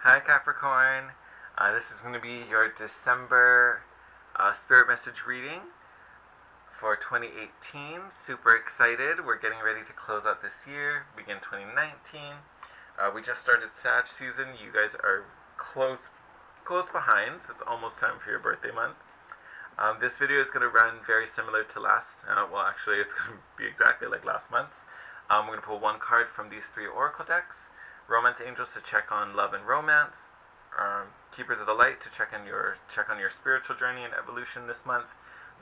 Hi Capricorn. This is going to be your December spirit message reading for 2018. Super excited. We're getting ready to close out this year, begin 2019. We just started Sag season. You guys are close behind. So it's almost time for your birthday month. This video is going to run very similar to last. Well, actually, it's going to be exactly like last month's. We're going to pull one card from these three oracle decks. Romance Angels to check on love and romance. Keepers of the Light to check on your spiritual journey and evolution this month.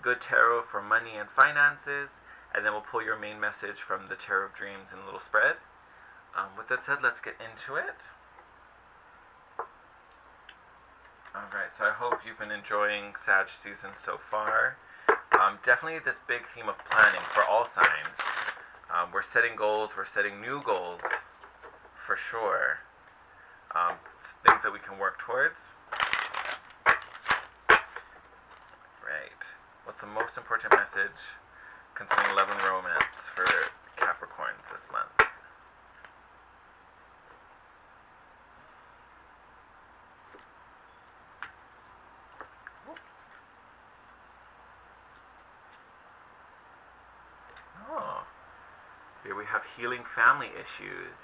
Good Tarot for money and finances. And then we'll pull your main message from the Tarot of Dreams in a little spread. With that said, let's get into it. Alright, so I hope you've been enjoying Sag season so far. Definitely this big theme of planning for all signs. We're setting goals, we're setting new goals, for sure. Things that we can work towards. Right. What's the most important message concerning love and romance for Capricorns this month? Oh. Here we have healing family issues.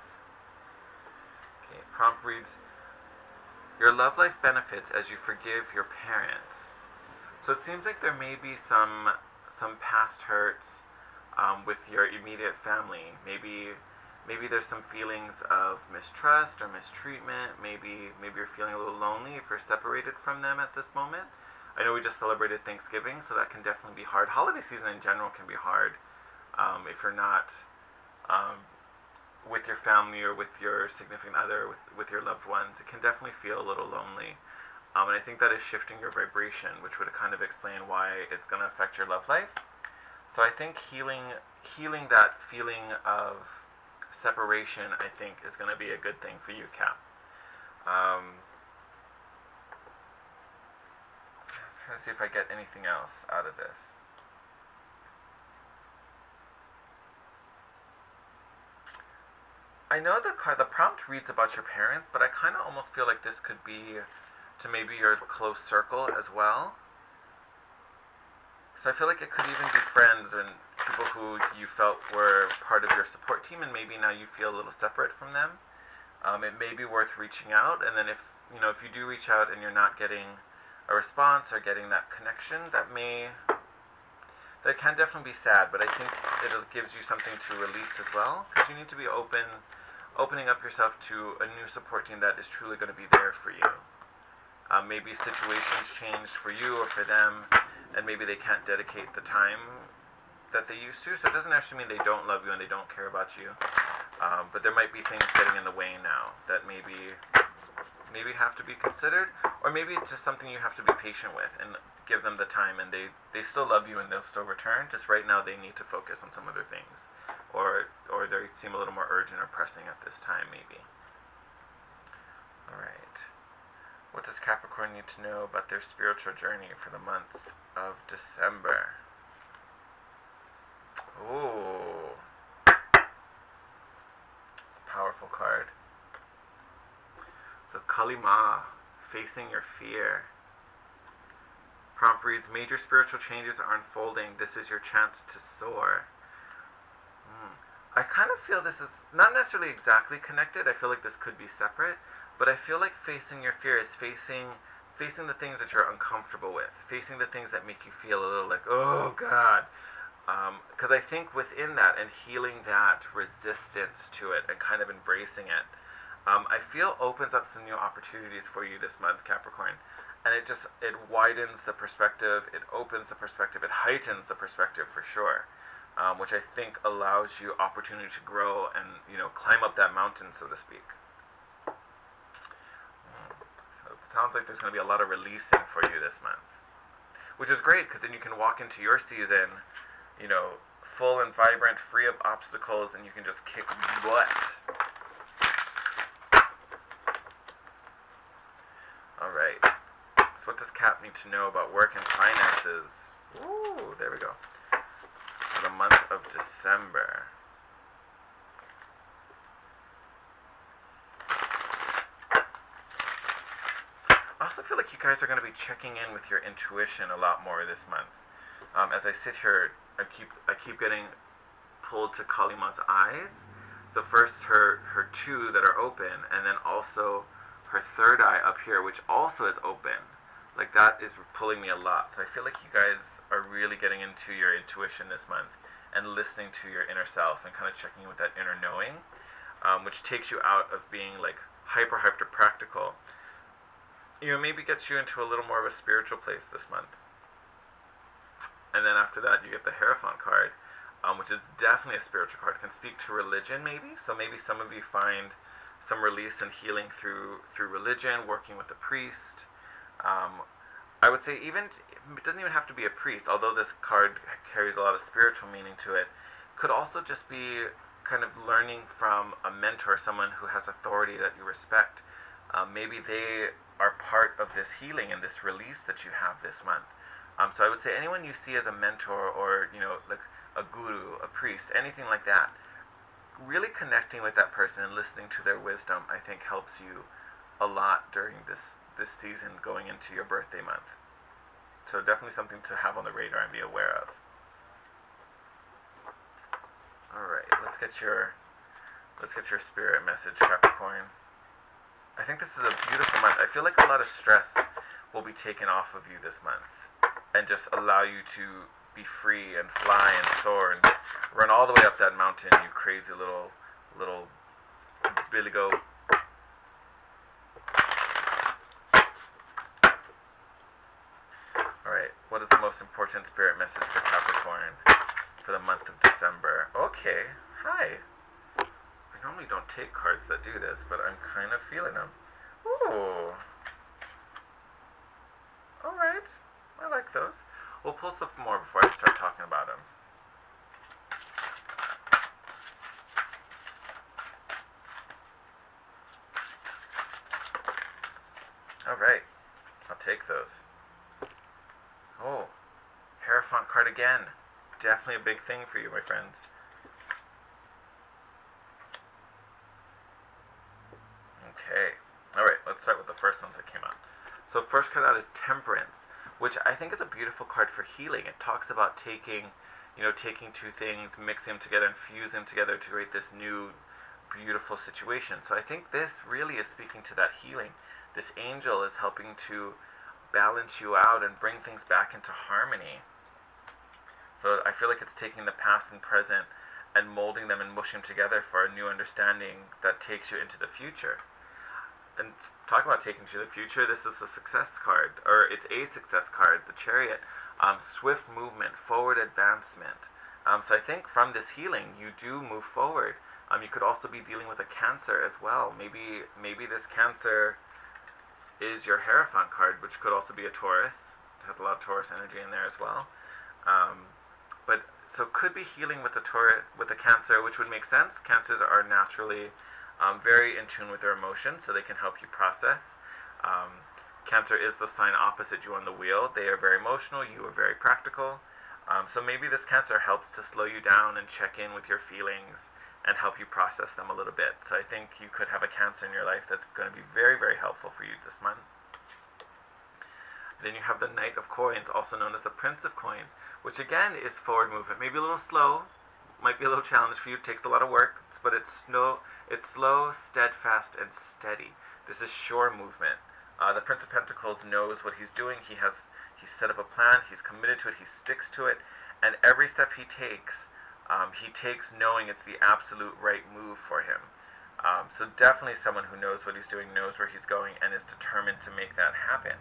Okay, prompt reads, your love life benefits as you forgive your parents. So it seems like there may be some past hurts with your immediate family. Maybe there's some feelings of mistrust or mistreatment. Maybe you're feeling a little lonely if you're separated from them at this moment. I know we just celebrated Thanksgiving, so that can definitely be hard. Holiday season in general can be hard if you're not with your family or with your significant other, with your loved ones. It can definitely feel a little lonely. And I think that is shifting your vibration, which would kind of explain why it's going to affect your love life. So I think healing that feeling of separation, I think, is going to be a good thing for you, Cap. I'm trying to see if I get anything else out of this. I know the prompt reads about your parents, but I kind of almost feel like this could be to maybe your close circle as well. So I feel like it could even be friends and people who you felt were part of your support team, and maybe now you feel a little separate from them. It may be worth reaching out, and then if you do reach out and you're not getting a response or getting that connection, that can definitely be sad, but I think it gives you something to release as well, because you need to be opening up yourself to a new support team that is truly going to be there for you. Maybe situations changed for you or for them, and maybe they can't dedicate the time that they used to. So it doesn't actually mean they don't love you and they don't care about you, but there might be things getting in the way now that maybe have to be considered, or maybe it's just something you have to be patient with and give them the time, and they still love you and they'll still return. Just right now they need to focus on some other things, or they seem a little more urgent or pressing at this time, maybe. Alright. What does Capricorn need to know about their spiritual journey for the month of December? Ooh. It's a powerful card. So Kalima, facing your fear. Prompt reads, major spiritual changes are unfolding. This is your chance to soar. I kind of feel this is not necessarily exactly connected. I feel like this could be separate, but I feel like facing your fear is facing the things that you're uncomfortable with, facing the things that make you feel a little like, oh God. Because I think within that and healing that resistance to it and kind of embracing it, I feel opens up some new opportunities for you this month, Capricorn. And it widens the perspective, it opens the perspective, it heightens the perspective for sure. Which I think allows you opportunity to grow and, climb up that mountain, so to speak. So it sounds like there's going to be a lot of releasing for you this month, which is great, because then you can walk into your season, full and vibrant, free of obstacles, and you can just kick butt. Alright, so what does Cap need to know about work and finances? Ooh, there we go. For the month of December. also feel like you guys are going to be checking in with your intuition a lot more this month. As I sit here, I keep getting pulled to Kalima's eyes. So first her two that are open, and then also her third eye up here, which also is open. Like that is pulling me a lot. So I feel like you guys are really getting into your intuition this month and listening to your inner self and kind of checking in with that inner knowing, which takes you out of being like hyper practical. Maybe gets you into a little more of a spiritual place this month. And then after that, you get the Hierophant card, which is definitely a spiritual card. It can speak to religion, maybe. So maybe some of you find some release and healing through religion, working with a priest. I would say it doesn't even have to be a priest, although this card carries a lot of spiritual meaning to it. Could also just be kind of learning from a mentor, someone who has authority that you respect. Maybe they are part of this healing and this release that you have this month. So I would say anyone you see as a mentor or, like a guru, a priest, anything like that, really connecting with that person and listening to their wisdom, I think helps you a lot during this season going into your birthday month. So definitely something to have on the radar and be aware of. Alright, let's get your spirit message, Capricorn. I think this is a beautiful month. I feel like a lot of stress will be taken off of you this month and just allow you to be free and fly and soar and run all the way up that mountain, you crazy little billy goat. Alright, what is the most important spirit message for Capricorn for the month of December? Okay, hi. I normally don't take cards that do this, but I'm kind of feeling them. Ooh. Alright, I like those. We'll pull some more before I start talking about them. Alright, I'll take those. Oh, Hierophant card again. Definitely a big thing for you, my friends. Okay. Alright, let's start with the first ones that came out. So first card out is Temperance, which I think is a beautiful card for healing. It talks about taking two things, mixing them together and fusing them together to create this new beautiful situation. So I think this really is speaking to that healing. This angel is helping to balance you out and bring things back into harmony. So I feel like it's taking the past and present and molding them and mushing them together for a new understanding that takes you into the future. And talking about taking you to the future, this is a success card, or it's a success card, the Chariot. Swift movement, forward advancement. So I think from this healing, you do move forward. You could also be dealing with a Cancer as well. Maybe this Cancer is your Hierophant card, which could also be a Taurus. It has a lot of Taurus energy in there as well. So could be healing with a Cancer, which would make sense. Cancers are naturally very in tune with their emotions, so they can help you process. Cancer is the sign opposite you on the wheel. They are very emotional, you are very practical. So maybe this Cancer helps to slow you down and check in with your feelings and help you process them a little bit. So I think you could have a Cancer in your life that's going to be very, very helpful for you this month. Then you have the Knight of Coins, also known as the Prince of Coins, which again is forward movement. Maybe a little slow, might be a little challenge for you, it takes a lot of work, but it's slow, steadfast, and steady. This is sure movement. The Prince of Pentacles knows what he's doing. He's set up a plan, he's committed to it, he sticks to it, and every step he takes knowing it's the absolute right move for him. So definitely someone who knows what he's doing, knows where he's going, and is determined to make that happen.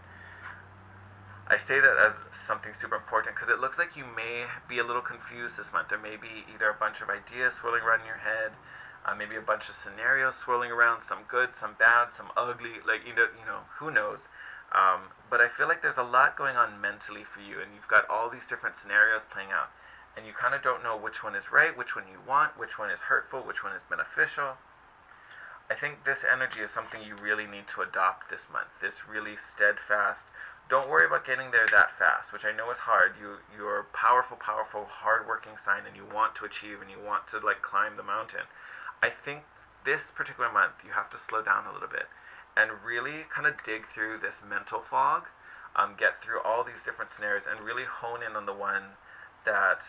I say that as something super important because it looks like you may be a little confused this month. There may be either a bunch of ideas swirling around in your head, maybe a bunch of scenarios swirling around, some good, some bad, some ugly, who knows. But I feel like there's a lot going on mentally for you, and you've got all these different scenarios playing out, and you kind of don't know which one is right, which one you want, which one is hurtful, which one is beneficial. I think this energy is something you really need to adopt this month, this really steadfast. Don't worry about getting there that fast, which I know is hard. You're a powerful, hard-working sign, and you want to achieve, and you want to climb the mountain. I think this particular month, you have to slow down a little bit and really kind of dig through this mental fog, get through all these different scenarios, and really hone in on the one that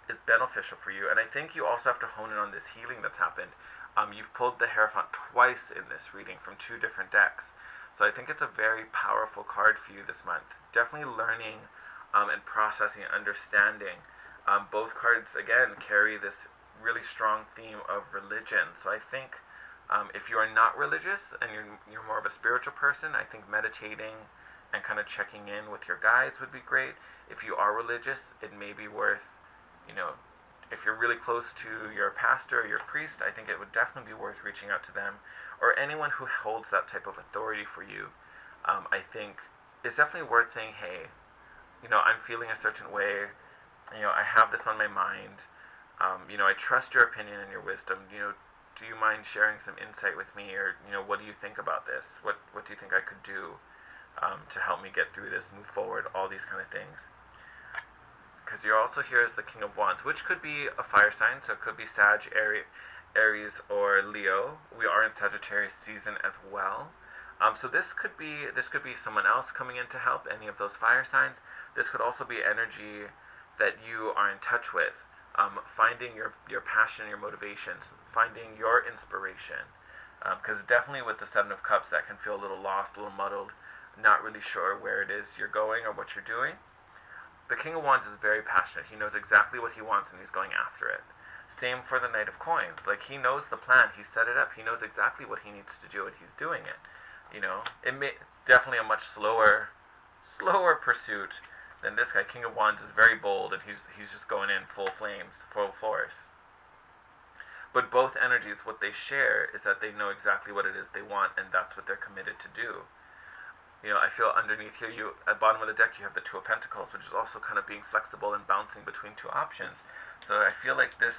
is beneficial for you. And I think you also have to hone in on this healing that's happened. You've pulled the Hierophant twice in this reading from two different decks. So I think it's a very powerful card for you this month. Definitely learning and processing and understanding. Both cards, again, carry this really strong theme of religion. So I think if you are not religious and you're more of a spiritual person, I think meditating and kind of checking in with your guides would be great. If you are religious, it may be worth, if you're really close to your pastor or your priest, I think it would definitely be worth reaching out to them, or anyone who holds that type of authority for you. I think it's definitely worth saying, hey, I'm feeling a certain way, I have this on my mind, I trust your opinion and your wisdom, do you mind sharing some insight with me, or, what do you think about this? What do you think I could do to help me get through this, move forward, all these kind of things. Because you're also here as the King of Wands, which could be a fire sign, so it could be Sag, Aries, or Leo. We are in Sagittarius season as well. So this could be someone else coming in to help, any of those fire signs. This could also be energy that you are in touch with, finding your passion, your motivations, finding your inspiration. Because definitely with the Seven of Cups, that can feel a little lost, a little muddled, not really sure where it is you're going or what you're doing. The King of Wands is very passionate. He knows exactly what he wants and he's going after it. Same for the Knight of Coins. Like, he knows the plan. He set it up. He knows exactly what he needs to do and he's doing it. It may definitely a much slower pursuit than this guy. King of Wands is very bold and he's just going in full flames, full force. But both energies, what they share is that they know exactly what it is they want and that's what they're committed to do. I feel underneath here, at the bottom of the deck, you have the Two of Pentacles, which is also kind of being flexible and bouncing between two options. So I feel like this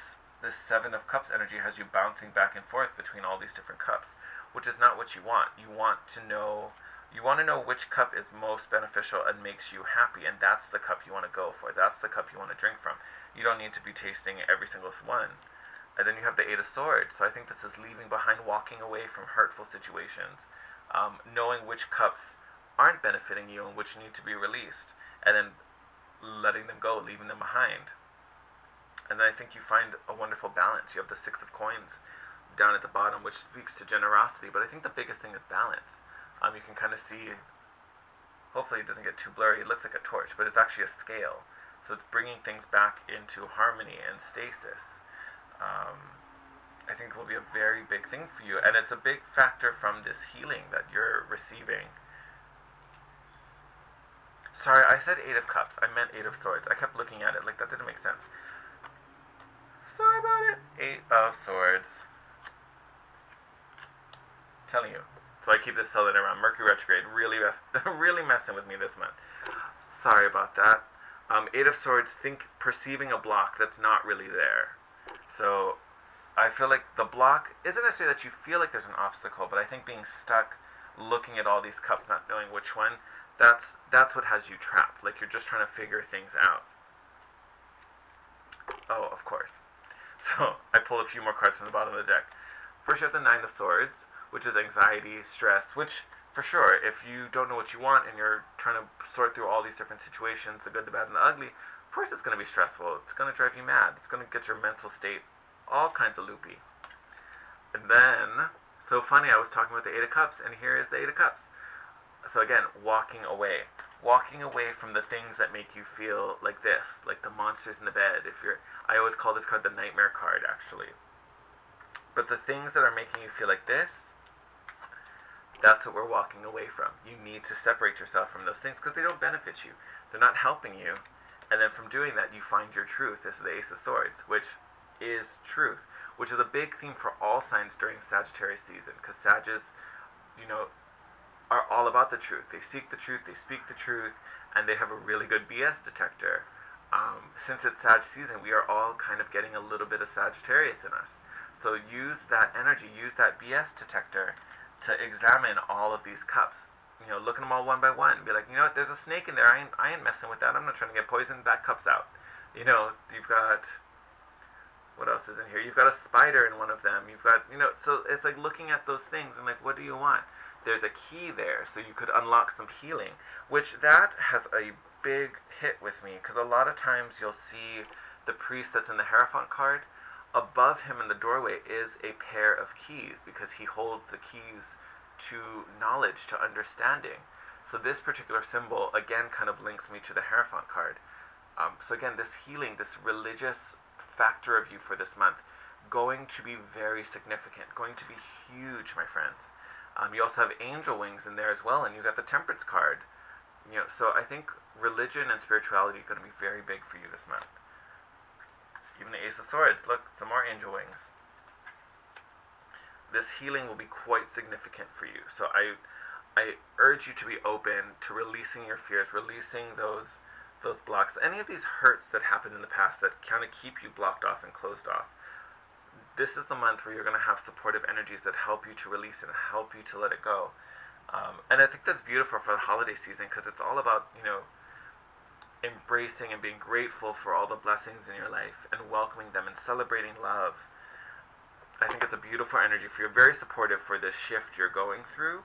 Seven of Cups energy has you bouncing back and forth between all these different cups, which is not what you want. You want to know which cup is most beneficial and makes you happy, and that's the cup you want to go for. That's the cup you want to drink from. You don't need to be tasting every single one. And then you have the Eight of Swords. So I think this is leaving behind, walking away from hurtful situations, knowing which cups aren't benefiting you and which need to be released, and then letting them go, leaving them behind. And then I think you find a wonderful balance. You have the Six of Coins down at the bottom, which speaks to generosity, but I think the biggest thing is balance. You can kind of see, hopefully it doesn't get too blurry, it looks like a torch, but it's actually a scale. So it's bringing things back into harmony and stasis. I think will be a very big thing for you, and it's a big factor from this healing that you're receiving. Sorry, I said Eight of Cups. I meant Eight of Swords. I kept looking at it like that didn't make sense. Sorry about it. Eight of Swords. Telling you. So I keep this selling around. Mercury retrograde really messing with me this month. Sorry about that. Eight of Swords, perceiving a block that's not really there. So I feel like the block isn't necessarily that you feel like there's an obstacle, but I think being stuck, looking at all these cups, not knowing which one, that's what has you trapped. Like, you're just trying to figure things out. Oh, of course. So I pull a few more cards from the bottom of the deck. First, you have the Nine of Swords, which is anxiety, stress, which, for sure, if you don't know what you want and you're trying to sort through all these different situations, the good, the bad, and the ugly, of course it's going to be stressful. It's going to drive you mad. It's going to get your mental state all kinds of loopy. And then, so funny, I was talking about the Eight of Cups, and here is the Eight of Cups. So again, walking away from the things that make you feel like this, like the monsters in the bed. I always call this card the nightmare card, actually. But the things that are making you feel like this, that's what we're walking away from. You need to separate yourself from those things because they don't benefit you. They're not helping you. And then from doing that, you find your truth. This is the Ace of Swords, which is truth, which is a big theme for all signs during Sagittarius season, because Sages, are all about the truth. They seek the truth, they speak the truth, and they have a really good BS detector. Since it's Sag season, we are all kind of getting a little bit of Sagittarius in us. So use that energy, use that BS detector to examine all of these cups. Look at them all one by one. Be like, what, there's a snake in there. I ain't messing with that. I'm not trying to get poisoned. That cup's out. You've got, what else is in here? You've got a spider in one of them. You've got, so it's like looking at those things and like, what do you want? there's a key there, so you could unlock some healing, which that has a big hit with me, because a lot of times you'll see the priest that's in the Hierophant card. Above him in the doorway is a pair of keys, because he holds the keys to knowledge, to understanding. So this particular symbol again kind of links me to the Hierophant card. So again, this healing, this religious factor of you for this month, going to be very significant, going to be huge, my friends. You also have angel wings in there as well, and you got the Temperance card. So I think religion and spirituality are going to be very big for you this month. Even the Ace of Swords, look, some more angel wings. This healing will be quite significant for you. So I urge you to be open to releasing your fears, releasing those blocks, any of these hurts that happened in the past that kind of keep you blocked off and closed off. This is the month where you're going to have supportive energies that help you to release it and help you to let it go. And I think that's beautiful for the holiday season, because it's all about, embracing and being grateful for all the blessings in your life and welcoming them and celebrating love. I think it's a beautiful energy for you, very supportive for this shift you're going through,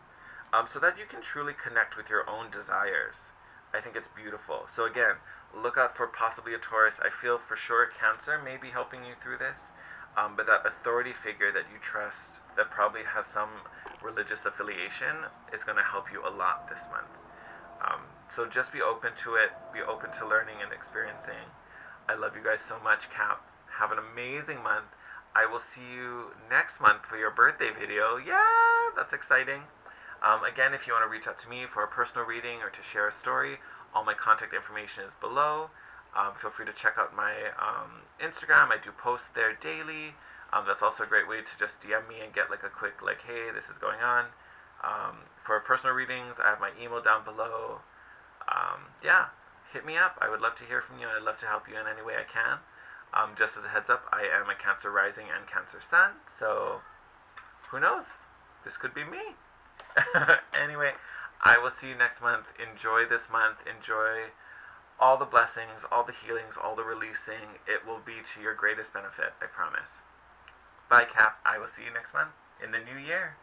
so that you can truly connect with your own desires. I think it's beautiful. So again, look out for possibly a Taurus. I feel for sure Cancer may be helping you through this, but that authority figure that you trust that probably has some religious affiliation is going to help you a lot this month. So just be open to it, be open to learning and experiencing. I love you guys so much, Cap. Have an amazing month. I will see you next month for your birthday video. Yeah, that's exciting. Again, if you want to reach out to me for a personal reading or to share a story, all my contact information is below. Feel free to check out my Instagram. I do post there daily. That's also a great way to just DM me and get like a quick hey, this is going on. For personal readings, I have my email down below. Yeah, hit me up. I would love to hear from you. I'd love to help you in any way I can. Just as a heads up, I am a Cancer rising and Cancer sun, so who knows? This could be me. Anyway, I will see you next month. Enjoy this month. Enjoy all the blessings, all the healings, all the releasing. It will be to your greatest benefit, I promise. Bye, Cap. I will see you next month in the new year.